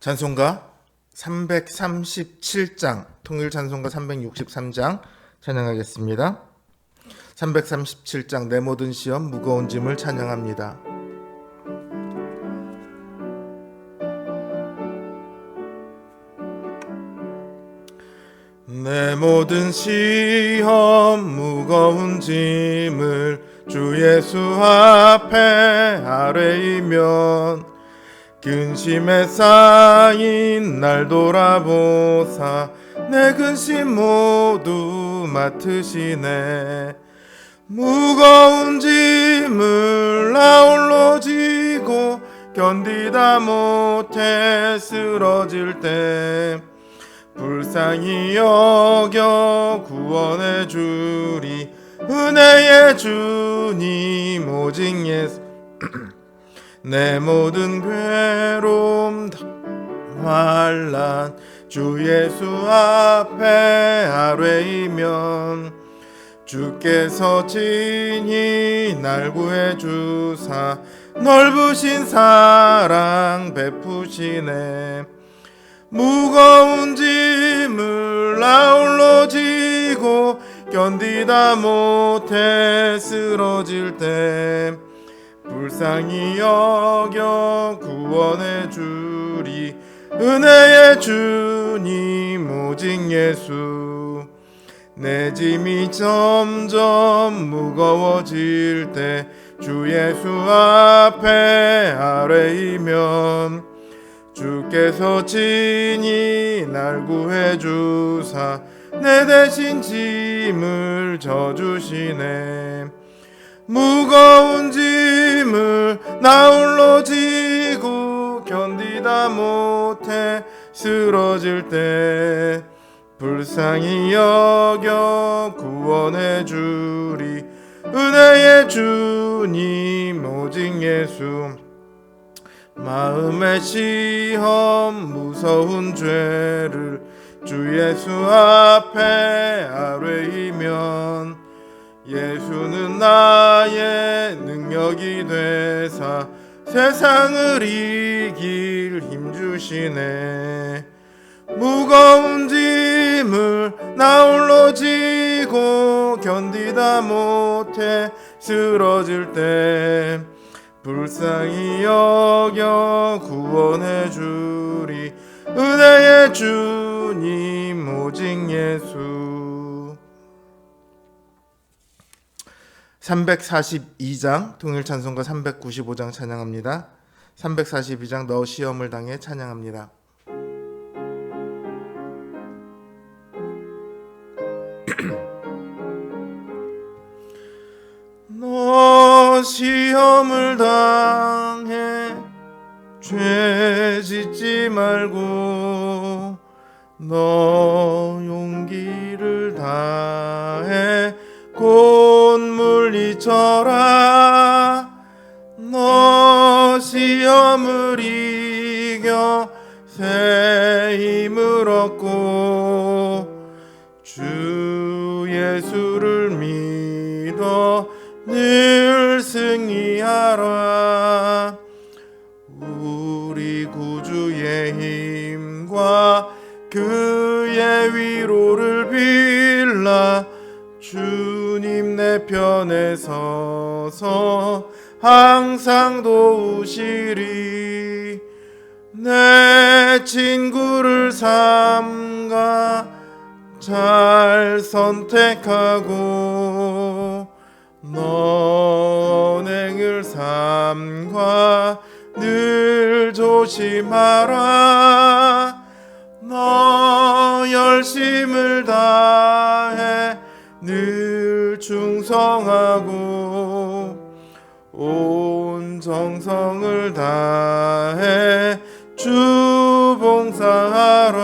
찬송가 337장, 통일 찬송가 363장 찬양하겠습니다. 337장 내 모든 시험 무거운 짐을 찬양합니다. 내 모든 시험 무거운 짐을 주 예수 앞에 아뢰이면 근심에 쌓인 날 돌아보사 내 근심 모두 맡으시네. 무거운 짐을 나 홀로 지고 견디다 못해 쓰러질 때 불쌍히 여겨 구원해 주리 은혜의 주님 오직 예수. 내 모든 괴로움 환난 주 예수 앞에 아뢰이면 주께서 친히 날 구해 주사 넓으신 사랑 베푸시네. 무거운 짐을 나 홀로 지고 견디다 못해 쓰러질 때 불쌍히 여겨 구원해 주리 은혜의 주님 오직 예수. 내 짐이 점점 무거워질 때 주 예수 앞에 아뢰이면 주께서 친히 날 구해 주사 내 대신 짐을 져주시네. 무거운 짐을 나 홀로 지고 견디다 못해 쓰러질 때 불쌍히 여겨 구원해 주리 은혜의 주님 오직 예수. 마음의 시험 무서운 죄를 주 예수 앞에 아뢰이면 예수는 나의 능력이 되사 세상을 이길 힘주시네. 무거운 짐을 나 홀로 지고 견디다 못해 쓰러질 때 불쌍히 여겨 구원해 주리 은혜의 주님 오직 예수. 342장 통일찬송가 395장 찬양합니다. 342장 너 시험을 당해 찬양합니다. 너 시험을 당해 죄 짓지 말고 너 용기를 다해 곧 물리쳐라. 너 시험을 이겨 새 힘을 얻고 주 예수를 믿어 늘 승리하라. 우리 구주의 힘과 그의 위로를 빌라 주님 내 편에 서서 항상 도우시리. 내 친구를 삼가 잘 선택하고 너 언행을 삼가 늘 조심하라. 너 열심을 다해 늘 충성하고 온 정성을 다해 주 봉사하라.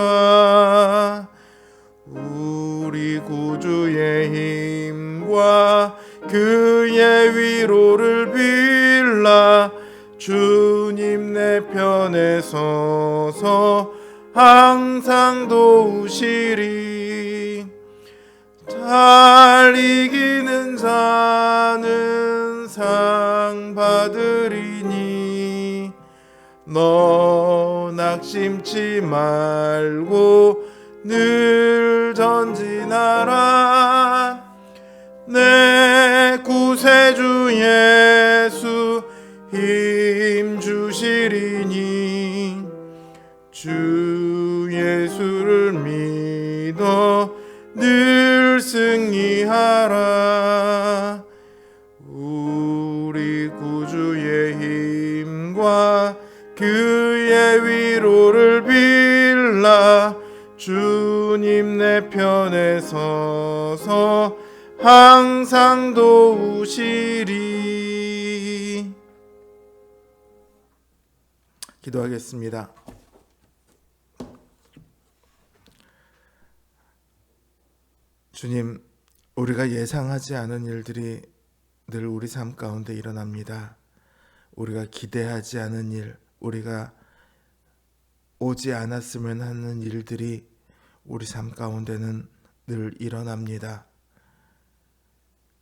우리 구주의 힘과 그의 위로를 빌라 주님 내 편에 서서 항상 도우시리. 잘 이기는 자는 상 받으리니 너 낙심치 말고 늘 전진하라. 내 구세주 예수 힘 주시리니 주 예수를 믿어 늘 승리하라. 우리 구주의 힘과 그의 위로를 빌라 주님 내 편에 서서 항상 도우시리. 기도하겠습니다. 주님, 우리가 예상하지 않은 일들이 늘 우리 삶 가운데 일어납니다. 우리가 기대하지 않은 일, 우리가 오지 않았으면 하는 일들이 우리 삶 가운데는 늘 일어납니다.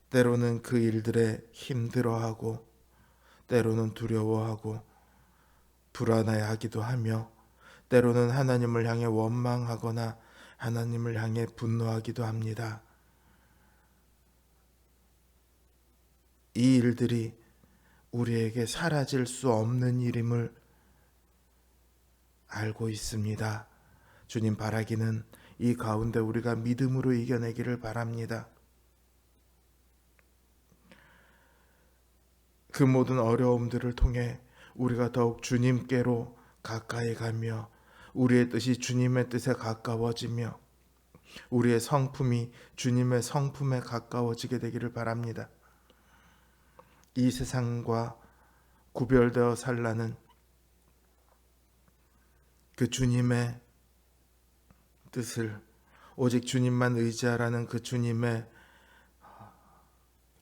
때로는 그 일들에 힘들어하고, 때로는 두려워하고 불안해하기도 하며, 때로는 하나님을 향해 원망하거나 하나님을 향해 분노하기도 합니다. 이 일들이 우리에게 사라질 수 없는 일임을 알고 있습니다. 주님, 바라기는 이 가운데 우리가 믿음으로 이겨내기를 바랍니다. 그 모든 어려움들을 통해 우리가 더욱 주님께로 가까이 가며 우리의 뜻이 주님의 뜻에 가까워지며 우리의 성품이 주님의 성품에 가까워지게 되기를 바랍니다. 이 세상과 구별되어 살라는 그 주님의 뜻을, 오직 주님만 의지하라는 그 주님의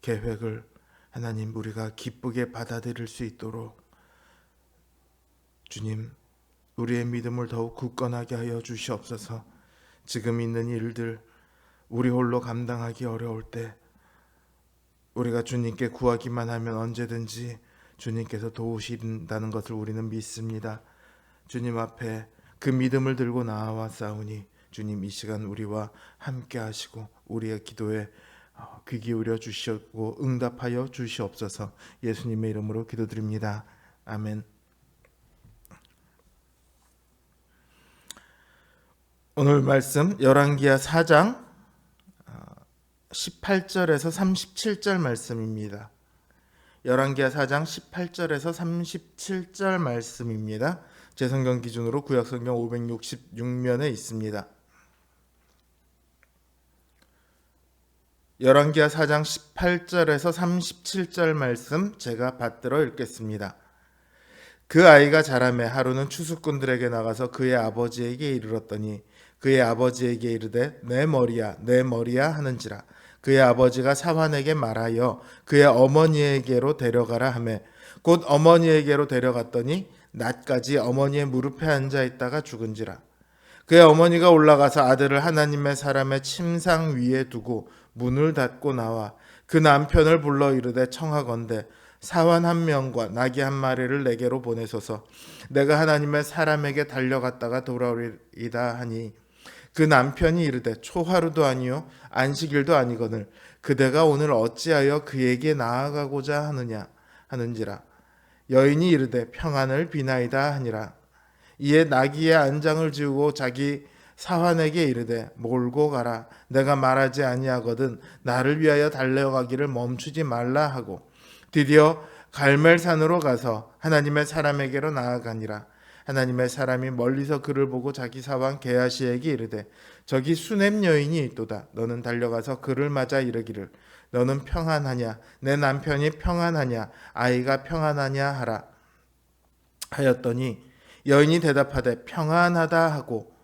계획을 하나님, 우리가 기쁘게 받아들일 수 있도록 주님, 우리의 믿음을 더욱 굳건하게 하여 주시옵소서. 지금 있는 일들 우리 홀로 감당하기 어려울 때 우리가 주님께 구하기만 하면 언제든지 주님께서 도우신다는 것을 우리는 믿습니다. 주님 앞에 그 믿음을 들고 나아왔사오니 주님, 이 시간 우리와 함께 하시고 우리의 기도에 귀 기울여 주시고 응답하여 주시옵소서. 예수님의 이름으로 기도드립니다. 아멘. 오늘 말씀 열왕기하 4장 18절에서 37절 말씀입니다. 열왕기하 4장 18절에서 37절 말씀입니다. 제 성경 기준으로 구약성경 566면에 있습니다. 열왕기하 4장 18절에서 37절 말씀 제가 받들어 읽겠습니다. 그 아이가 자라매 하루는 추수꾼들에게 나가서 그의 아버지에게 이르렀더니 그의 아버지에게 이르되 내 머리야 내 머리야 하는지라. 그의 아버지가 사환에게 말하여 그의 어머니에게로 데려가라 하매 곧 어머니에게로 데려갔더니 낮까지 어머니의 무릎에 앉아 있다가 죽은지라. 그의 어머니가 올라가서 아들을 하나님의 사람의 침상 위에 두고 문을 닫고 나와 그 남편을 불러 이르되 청하건대 사환 한 명과 나귀 한 마리를 내게로 보내소서. 내가 하나님의 사람에게 달려갔다가 돌아오리이다 하니 그 남편이 이르되 초하루도 아니요 안식일도 아니거늘 그대가 오늘 어찌하여 그에게 나아가고자 하느냐 하는지라. 여인이 이르되 평안을 비나이다 하니라. 이에 나귀의 안장을 지우고 자기 사환에게 이르되 몰고 가라. 내가 말하지 아니하거든 나를 위하여 달려가기를 멈추지 말라 하고 드디어 갈멜산으로 가서 하나님의 사람에게로 나아가니라. 하나님의 사람이 멀리서 그를 보고 자기 사환 게하시에게 이르되 저기 수넴 여인이 있도다. 너는 달려가서 그를 맞아 이르기를 너는 평안하냐 내 남편이 평안하냐 아이가 평안하냐 하라 하였더니 여인이 대답하되 평안하다 하고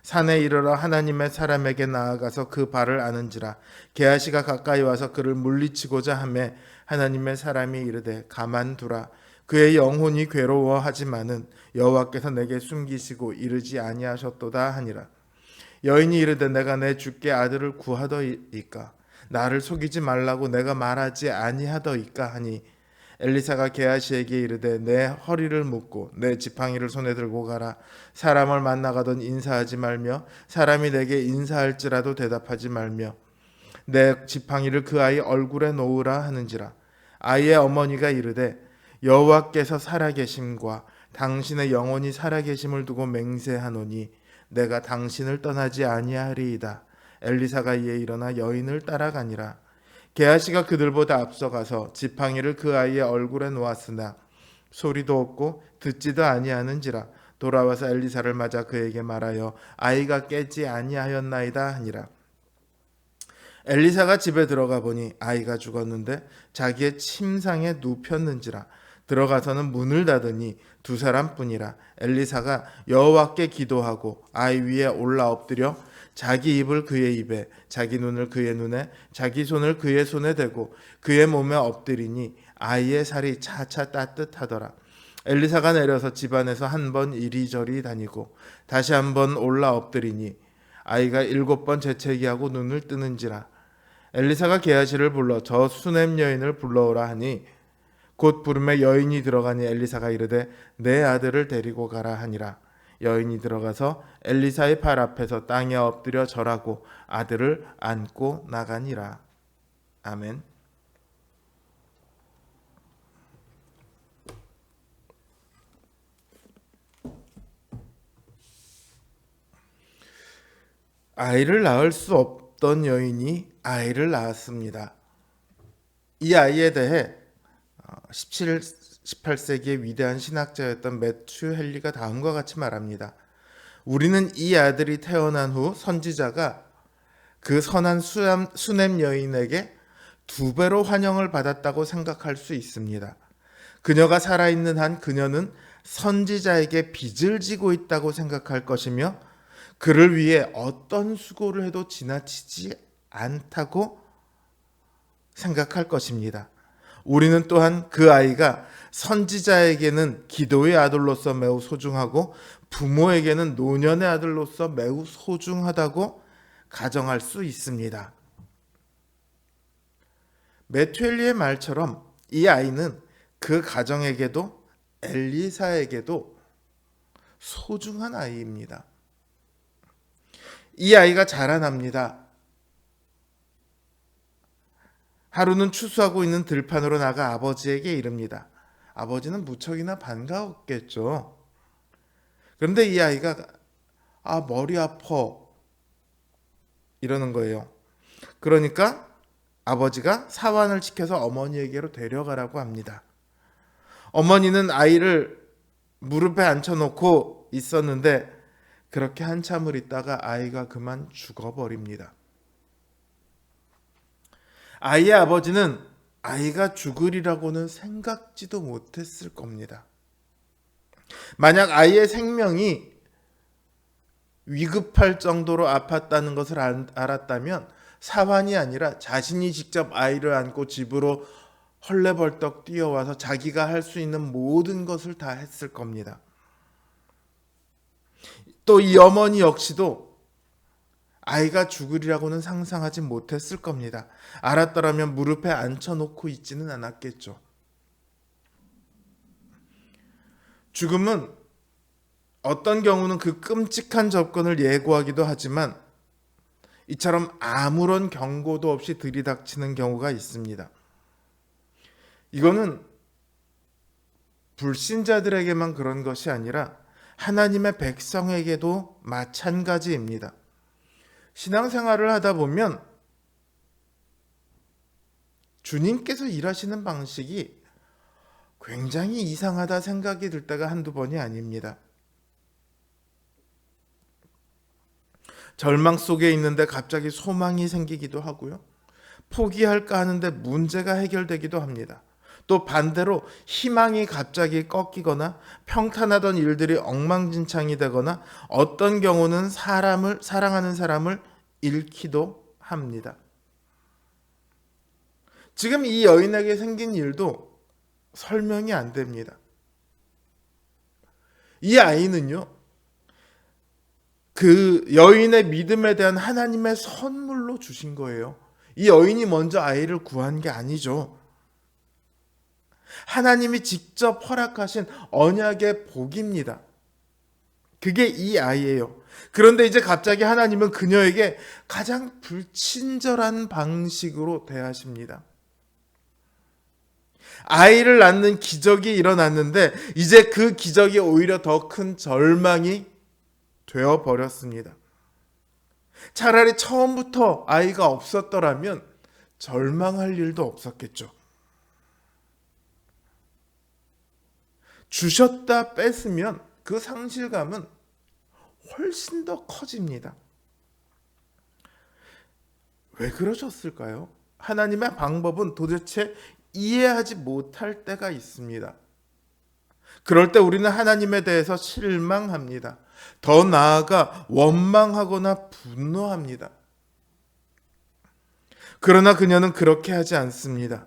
산에 이르러 하나님의 사람에게 나아가서 그 발을 아는지라. 게하시가 가까이 와서 그를 물리치고자 하매 하나님의 사람이 이르되 가만두라. 그의 영혼이 괴로워하지만은 여호와께서 내게 숨기시고 이르지 아니하셨도다 하니라. 여인이 이르되 내가 내 주께 아들을 구하더이까 나를 속이지 말라고 내가 말하지 아니하더이까 하니 엘리사가 게하시에게 이르되 내 허리를 묶고 내 지팡이를 손에 들고 가라. 사람을 만나가던 인사하지 말며 사람이 내게 인사할지라도 대답하지 말며 내 지팡이를 그 아이 얼굴에 놓으라 하는지라. 아이의 어머니가 이르되 여호와께서 살아계심과 당신의 영혼이 살아계심을 두고 맹세하노니 내가 당신을 떠나지 아니하리이다. 엘리사가 이에 일어나 여인을 따라가니라. 게하시가 그들보다 앞서가서 지팡이를 그 아이의 얼굴에 놓았으나 소리도 없고 듣지도 아니하는지라. 돌아와서 엘리사를 맞아 그에게 말하여 아이가 깨지 아니하였나이다 하니라. 엘리사가 집에 들어가 보니 아이가 죽었는데 자기의 침상에 눕혔는지라. 들어가서는 문을 닫으니 두 사람뿐이라. 엘리사가 여호와께 기도하고 아이 위에 올라 엎드려 자기 입을 그의 입에 자기 눈을 그의 눈에 자기 손을 그의 손에 대고 그의 몸에 엎드리니 아이의 살이 차차 따뜻하더라. 엘리사가 내려서 집안에서 한 번 이리저리 다니고 다시 한 번 올라 엎드리니 아이가 7번 재채기하고 눈을 뜨는지라. 엘리사가 게하시를 불러 저 수넴 여인을 불러오라 하니 곧 부름에 여인이 들어가니 엘리사가 이르되 내 아들을 데리고 가라 하니라. 여인이 들어가서 엘리사의 발 앞에서 땅에 엎드려 절하고 아들을 안고 나가니라. 아멘. 아이를 낳을 수 없던 여인이 아이를 낳았습니다. 이 아이에 대해 18세기의 위대한 신학자였던 매튜 헨리가 다음과 같이 말합니다. 우리는 이 아들이 태어난 후 선지자가 그 선한 수넴 여인에게 2배로 환영을 받았다고 생각할 수 있습니다. 그녀가 살아있는 한 그녀는 선지자에게 빚을 지고 있다고 생각할 것이며 그를 위해 어떤 수고를 해도 지나치지 않다고 생각할 것입니다. 우리는 또한 그 아이가 선지자에게는 기도의 아들로서 매우 소중하고 부모에게는 노년의 아들로서 매우 소중하다고 가정할 수 있습니다. 메투엘리의 말처럼 이 아이는 그 가정에게도 엘리사에게도 소중한 아이입니다. 이 아이가 자라납니다. 하루는 추수하고 있는 들판으로 나가 아버지에게 이릅니다. 아버지는 무척이나 반가웠겠죠. 그런데 이 아이가 머리 아파 이러는 거예요. 그러니까 아버지가 사환을 시켜서 어머니에게로 데려가라고 합니다. 어머니는 아이를 무릎에 앉혀놓고 있었는데 그렇게 한참을 있다가 아이가 그만 죽어버립니다. 아이의 아버지는 아이가 죽으리라고는 생각지도 못했을 겁니다. 만약 아이의 생명이 위급할 정도로 아팠다는 것을 알았다면 사환이 아니라 자신이 직접 아이를 안고 집으로 헐레벌떡 뛰어와서 자기가 할 수 있는 모든 것을 다 했을 겁니다. 또 이 어머니 역시도 아이가 죽으리라고는 상상하지 못했을 겁니다. 알았더라면 무릎에 앉혀놓고 있지는 않았겠죠. 죽음은 어떤 경우는 그 끔찍한 접근을 예고하기도 하지만 이처럼 아무런 경고도 없이 들이닥치는 경우가 있습니다. 이거는 불신자들에게만 그런 것이 아니라 하나님의 백성에게도 마찬가지입니다. 신앙생활을 하다 보면 주님께서 일하시는 방식이 굉장히 이상하다 생각이 들 때가 한두 번이 아닙니다. 절망 속에 있는데 갑자기 소망이 생기기도 하고요. 포기할까 하는데 문제가 해결되기도 합니다. 또 반대로 희망이 갑자기 꺾이거나 평탄하던 일들이 엉망진창이 되거나 어떤 경우는 사랑하는 사람을 잃기도 합니다. 지금 이 여인에게 생긴 일도 설명이 안 됩니다. 이 아이는요, 그 여인의 믿음에 대한 하나님의 선물로 주신 거예요. 이 여인이 먼저 아이를 구한 게 아니죠. 하나님이 직접 허락하신 언약의 복입니다. 그게 이 아이예요. 그런데 이제 갑자기 하나님은 그녀에게 가장 불친절한 방식으로 대하십니다. 아이를 낳는 기적이 일어났는데 이제 그 기적이 오히려 더 큰 절망이 되어 버렸습니다. 차라리 처음부터 아이가 없었더라면 절망할 일도 없었겠죠. 주셨다 뺐으면 그 상실감은 훨씬 더 커집니다. 왜 그러셨을까요? 하나님의 방법은 도대체 이해하지 못할 때가 있습니다. 그럴 때 우리는 하나님에 대해서 실망합니다. 더 나아가 원망하거나 분노합니다. 그러나 그녀는 그렇게 하지 않습니다.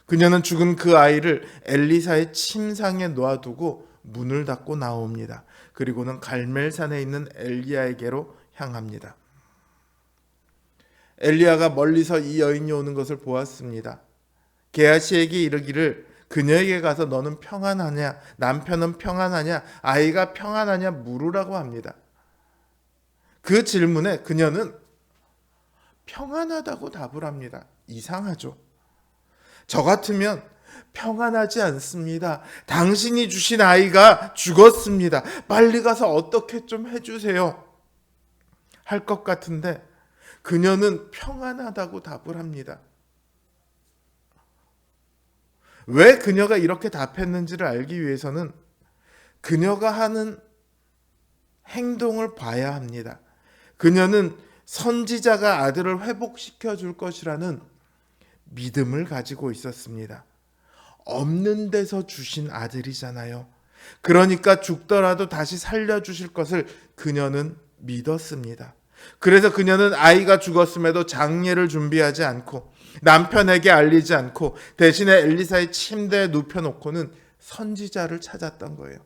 그녀는 죽은 그 아이를 엘리사의 침상에 놓아두고 문을 닫고 나옵니다. 그리고는 갈멜산에 있는 엘리야에게로 향합니다. 엘리야가 멀리서 이 여인이 오는 것을 보았습니다. 게하시에게 이르기를 그녀에게 가서 너는 평안하냐, 남편은 평안하냐, 아이가 평안하냐 물으라고 합니다. 그 질문에 그녀는 평안하다고 답을 합니다. 이상하죠? 저 같으면 평안하지 않습니다. 당신이 주신 아이가 죽었습니다. 빨리 가서 어떻게 좀 해주세요. 할 것 같은데 그녀는 평안하다고 답을 합니다. 왜 그녀가 이렇게 답했는지를 알기 위해서는 그녀가 하는 행동을 봐야 합니다. 그녀는 선지자가 아들을 회복시켜 줄 것이라는 믿음을 가지고 있었습니다. 없는 데서 주신 아들이잖아요. 그러니까 죽더라도 다시 살려주실 것을 그녀는 믿었습니다. 그래서 그녀는 아이가 죽었음에도 장례를 준비하지 않고 남편에게 알리지 않고 대신에 엘리사의 침대에 눕혀놓고는 선지자를 찾았던 거예요.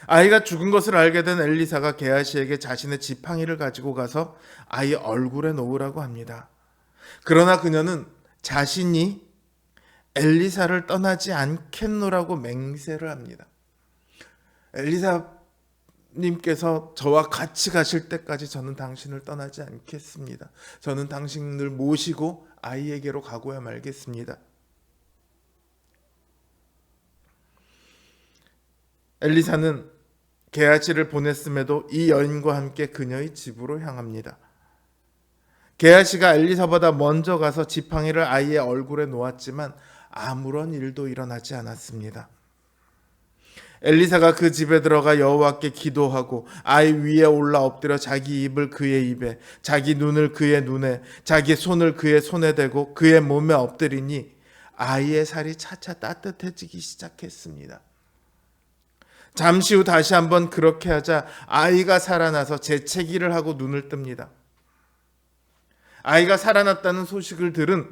아이가 죽은 것을 알게 된 엘리사가 게하시에게 자신의 지팡이를 가지고 가서 아이 얼굴에 놓으라고 합니다. 그러나 그녀는 자신이 엘리사를 떠나지 않겠노라고 맹세를 합니다. 엘리사님께서 저와 같이 가실 때까지 저는 당신을 떠나지 않겠습니다. 저는 당신을 모시고 아이에게로 가고야 말겠습니다. 엘리사는 게하시를 보냈음에도 이 여인과 함께 그녀의 집으로 향합니다. 게하시가 엘리사보다 먼저 가서 지팡이를 아이의 얼굴에 놓았지만 아무런 일도 일어나지 않았습니다. 엘리사가 그 집에 들어가 여호와께 기도하고 아이 위에 올라 엎드려 자기 입을 그의 입에, 자기 눈을 그의 눈에, 자기 손을 그의 손에 대고 그의 몸에 엎드리니 아이의 살이 차차 따뜻해지기 시작했습니다. 잠시 후 다시 한번 그렇게 하자 아이가 살아나서 재채기를 하고 눈을 뜹니다. 아이가 살아났다는 소식을 들은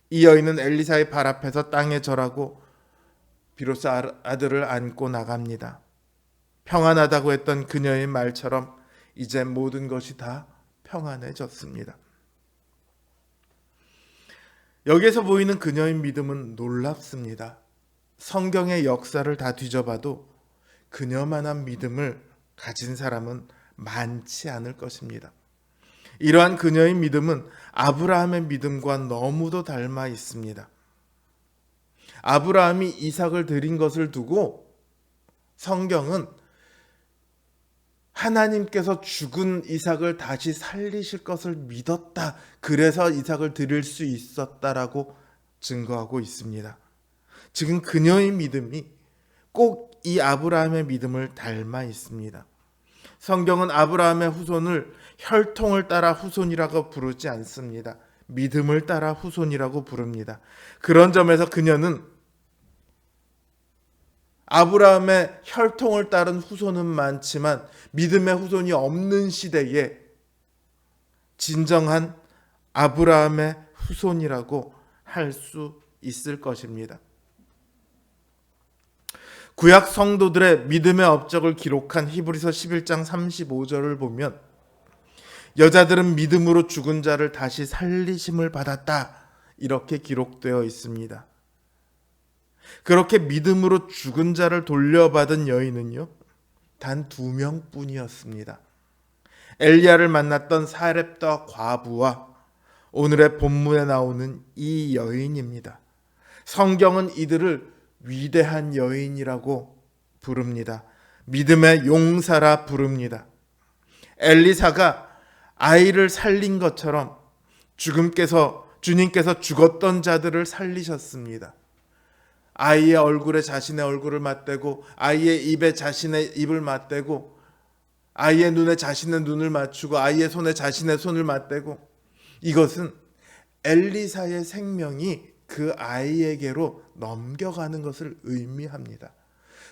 이 여인은 엘리사의 발 앞에서 땅에 절하고 비로소 아들을 안고 나갑니다. 평안하다고 했던 그녀의 말처럼 이제 모든 것이 다 평안해졌습니다. 여기에서 보이는 그녀의 믿음은 놀랍습니다. 성경의 역사를 다 뒤져봐도 그녀만한 믿음을 가진 사람은 많지 않을 것입니다. 이러한 그녀의 믿음은 아브라함의 믿음과 너무도 닮아 있습니다. 아브라함이 이삭을 드린 것을 두고 성경은 하나님께서 죽은 이삭을 다시 살리실 것을 믿었다. 그래서 이삭을 드릴 수 있었다라고 증거하고 있습니다. 지금 그녀의 믿음이 꼭 이 아브라함의 믿음을 닮아 있습니다. 성경은 아브라함의 후손을 혈통을 따라 후손이라고 부르지 않습니다. 믿음을 따라 후손이라고 부릅니다. 그런 점에서 그녀는 아브라함의 혈통을 따른 후손은 많지만 믿음의 후손이 없는 시대에 진정한 아브라함의 후손이라고 할 수 있을 것입니다. 구약 성도들의 믿음의 업적을 기록한 히브리서 11장 35절을 보면 여자들은 믿음으로 죽은 자를 다시 살리심을 받았다. 이렇게 기록되어 있습니다. 그렇게 믿음으로 죽은 자를 돌려받은 여인은요, 단 2명뿐이었습니다. 엘리야를 만났던 사렙다 과부와 오늘의 본문에 나오는 이 여인입니다. 성경은 이들을 위대한 여인이라고 부릅니다. 믿음의 용사라 부릅니다. 엘리사가 아이를 살린 것처럼 주님께서 죽었던 자들을 살리셨습니다. 아이의 얼굴에 자신의 얼굴을 맞대고, 아이의 입에 자신의 입을 맞대고, 아이의 눈에 자신의 눈을 맞추고, 아이의 손에 자신의 손을 맞대고, 이것은 엘리사의 생명이 그 아이에게로 넘겨가는 것을 의미합니다.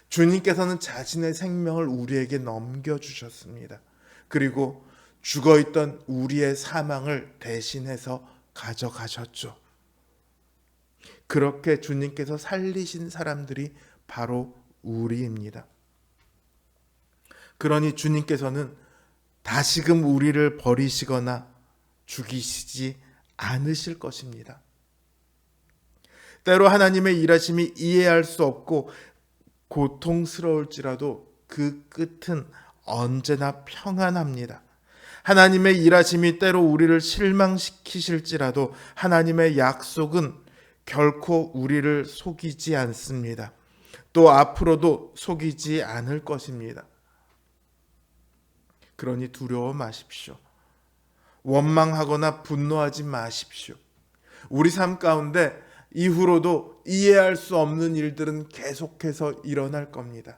주님께서는 자신의 생명을 우리에게 넘겨주셨습니다. 그리고 죽어있던 우리의 사망을 대신해서 가져가셨죠. 그렇게 주님께서 살리신 사람들이 바로 우리입니다. 그러니 주님께서는 다시금 우리를 버리시거나 죽이시지 않으실 것입니다. 때로 하나님의 일하심이 이해할 수 없고 고통스러울지라도 그 끝은 언제나 평안합니다. 하나님의 일하심이 때로 우리를 실망시키실지라도 하나님의 약속은 결코 우리를 속이지 않습니다. 또 앞으로도 속이지 않을 것입니다. 그러니 두려워 마십시오. 원망하거나 분노하지 마십시오. 우리 삶 가운데 이후로도 이해할 수 없는 일들은 계속해서 일어날 겁니다.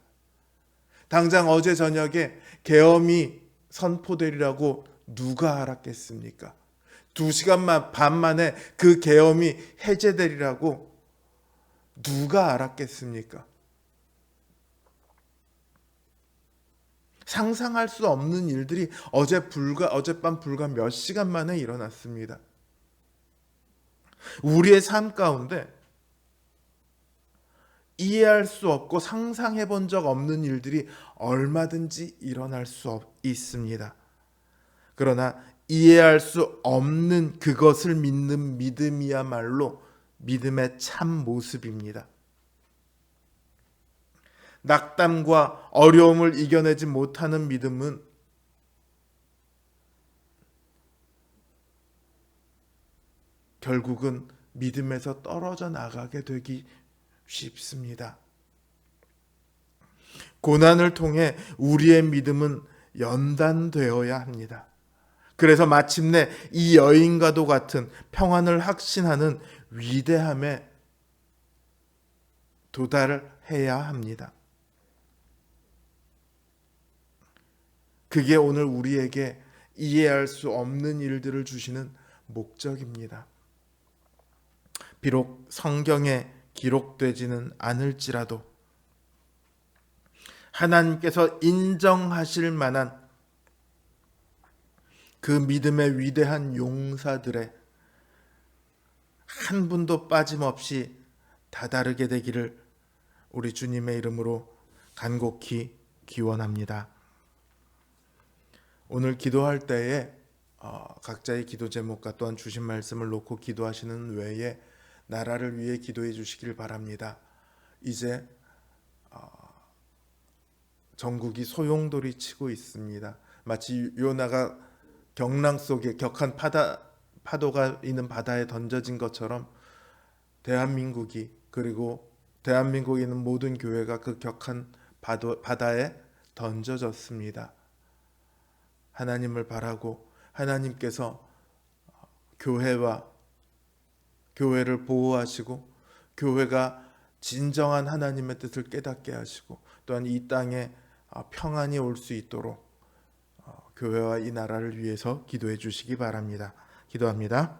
당장 어제 저녁에 계엄이 선포되리라고 누가 알았겠습니까? 2시간 반 만에 그 계엄이 해제되리라고 누가 알았겠습니까? 상상할 수 없는 일들이 어젯밤 불과 몇 시간 만에 일어났습니다. 우리의 삶 가운데 이해할 수 없고 상상해 본 적 없는 일들이 얼마든지 일어날 수 있습니다. 그러나 이해할 수 없는 그것을 믿는 믿음이야말로 믿음의 참 모습입니다. 낙담과 어려움을 이겨내지 못하는 믿음은 결국은 믿음에서 떨어져 나가게 되기 쉽습니다. 고난을 통해 우리의 믿음은 연단되어야 합니다. 그래서 마침내 이 여인과도 같은 평안을 확신하는 위대함에 도달해야 합니다. 그게 오늘 우리에게 이해할 수 없는 일들을 주시는 목적입니다. 비록 성경에 기록되지는 않을지라도 하나님께서 인정하실 만한 그 믿음의 위대한 용사들의 한 분도 빠짐없이 다다르게 되기를 우리 주님의 이름으로 간곡히 기원합니다. 오늘 기도할 때에 각자의 기도 제목과 또한 주신 말씀을 놓고 기도하시는 외에 나라를 위해 기도해 주시길 바랍니다. 이제 전국이 소용돌이 치고 있습니다. 마치 요나가 경랑 속에 격한 파도가 있는 바다에 던져진 것처럼 대한민국이, 그리고 대한민국에 있는 모든 교회가 그 격한 바다에 던져졌습니다. 하나님을 바라고 하나님께서 교회를 보호하시고 교회가 진정한 하나님의 뜻을 깨닫게 하시고 또한 이 땅에 평안이 올 수 있도록 교회와 이 나라를 위해서 기도해 주시기 바랍니다. 기도합니다.